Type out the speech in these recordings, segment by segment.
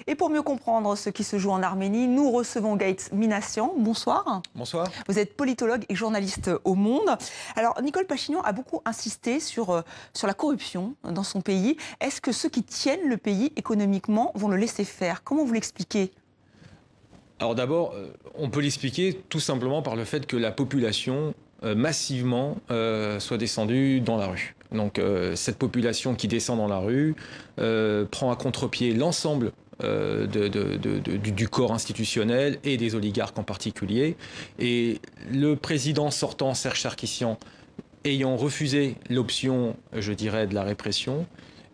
Et pour mieux comprendre ce qui se joue en Arménie, nous recevons Gaït Minassian. Bonsoir. Bonsoir. Vous êtes politologue et journaliste au Monde. Alors, Nicole Pachinian a beaucoup insisté sur la corruption dans son pays. Est-ce que ceux qui tiennent le pays économiquement vont le laisser faire? Comment vous l'expliquez? Alors d'abord, on peut l'expliquer tout simplement par le fait que la population massivement soit descendue dans la rue. Donc cette population qui descend dans la rue prend à contre-pied l'ensemble du corps institutionnel et des oligarques en particulier. Et le président sortant, Serge Sarkissian, ayant refusé l'option, je dirais, de la répression,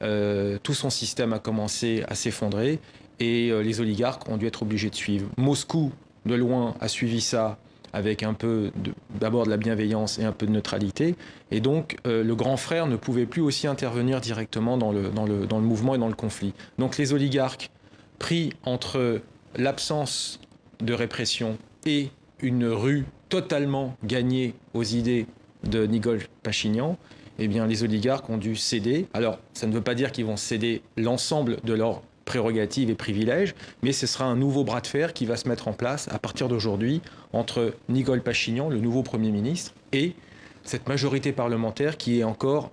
tout son système a commencé à s'effondrer et les oligarques ont dû être obligés de suivre. Moscou, de loin, a suivi ça avec un peu d'abord de la bienveillance et un peu de neutralité. Et donc, le grand frère ne pouvait plus aussi intervenir directement dans le mouvement et dans le conflit. Donc les oligarques, pris entre l'absence de répression et une rue totalement gagnée aux idées de Nicole Pachinian, eh bien, les oligarques ont dû céder. Alors, ça ne veut pas dire qu'ils vont céder l'ensemble de leurs prérogatives et privilèges, mais ce sera un nouveau bras de fer qui va se mettre en place à partir d'aujourd'hui entre Nicole Pachinian, le nouveau Premier ministre, et cette majorité parlementaire qui est encore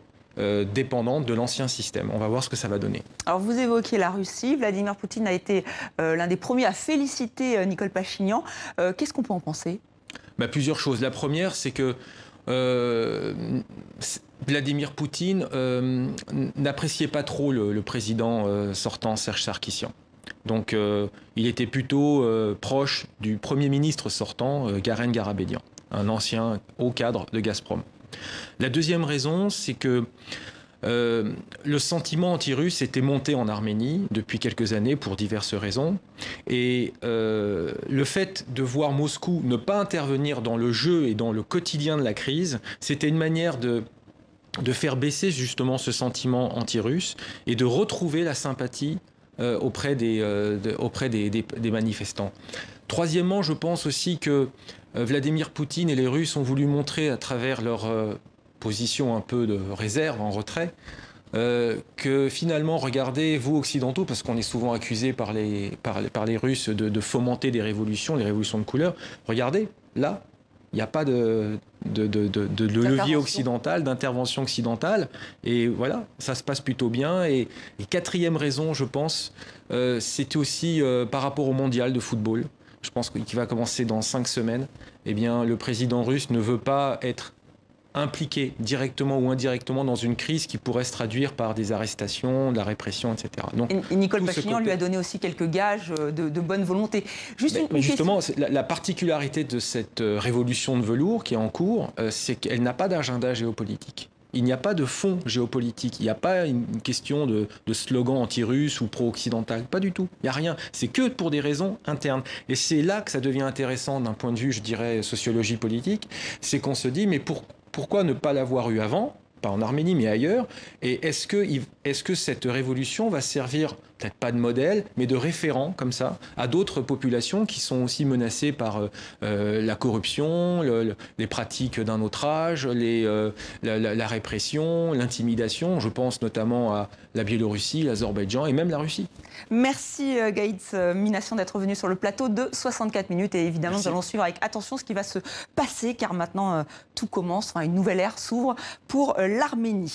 dépendante de l'ancien système. On va voir ce que ça va donner. Alors vous évoquez la Russie. Vladimir Poutine a été l'un des premiers à féliciter Nicole Pachinian. Qu'est-ce qu'on peut en penser? Plusieurs choses. La première, c'est que Vladimir Poutine n'appréciait pas trop le président sortant, Serge Sarkissian. Donc il était plutôt proche du Premier ministre sortant, Garen Garabedian, un ancien haut cadre de Gazprom. La deuxième raison, c'est que le sentiment anti-russe était monté en Arménie depuis quelques années pour diverses raisons. Et le fait de voir Moscou ne pas intervenir dans le jeu et dans le quotidien de la crise, c'était une manière de faire baisser justement ce sentiment anti-russe et de retrouver la sympathie auprès des manifestants. Troisièmement, je pense aussi que Vladimir Poutine et les Russes ont voulu montrer à travers leur position un peu de réserve, en retrait, que finalement, regardez, vous occidentaux, parce qu'on est souvent accusé par les Russes de fomenter des révolutions, les révolutions de couleur, regardez, là, il n'y a pas de levier occidental, d'intervention occidentale. Et voilà, ça se passe plutôt bien. Et quatrième raison, je pense, c'était aussi par rapport au mondial de football. Je pense qu'il va commencer dans 5 semaines. Eh bien, le président russe ne veut pas être impliqué directement ou indirectement dans une crise qui pourrait se traduire par des arrestations, de la répression, etc. Donc, et Nicole Pachinian lui a donné aussi quelques gages de bonne volonté. Justement, la particularité de cette révolution de velours qui est en cours, c'est qu'elle n'a pas d'agenda géopolitique. Il n'y a pas de fond géopolitique, il n'y a pas une question de slogan anti-russe ou pro-occidental, pas du tout, il n'y a rien. C'est que pour des raisons internes. Et c'est là que ça devient intéressant d'un point de vue, je dirais, sociologie politique, c'est qu'on se dit, mais pourquoi ne pas l'avoir eu avant, pas en Arménie mais ailleurs, et est-ce que cette révolution va servir, peut-être pas de modèle, mais de référent comme ça, à d'autres populations qui sont aussi menacées par la corruption, les pratiques d'un autre âge, la répression, l'intimidation. Je pense notamment à la Biélorussie, l'Azerbaïdjan et même la Russie. Merci Gaït Minassian d'être venu sur le plateau de 64 minutes. Et évidemment, nous allons suivre avec attention ce qui va se passer, car maintenant tout commence, une nouvelle ère s'ouvre pour l'Arménie.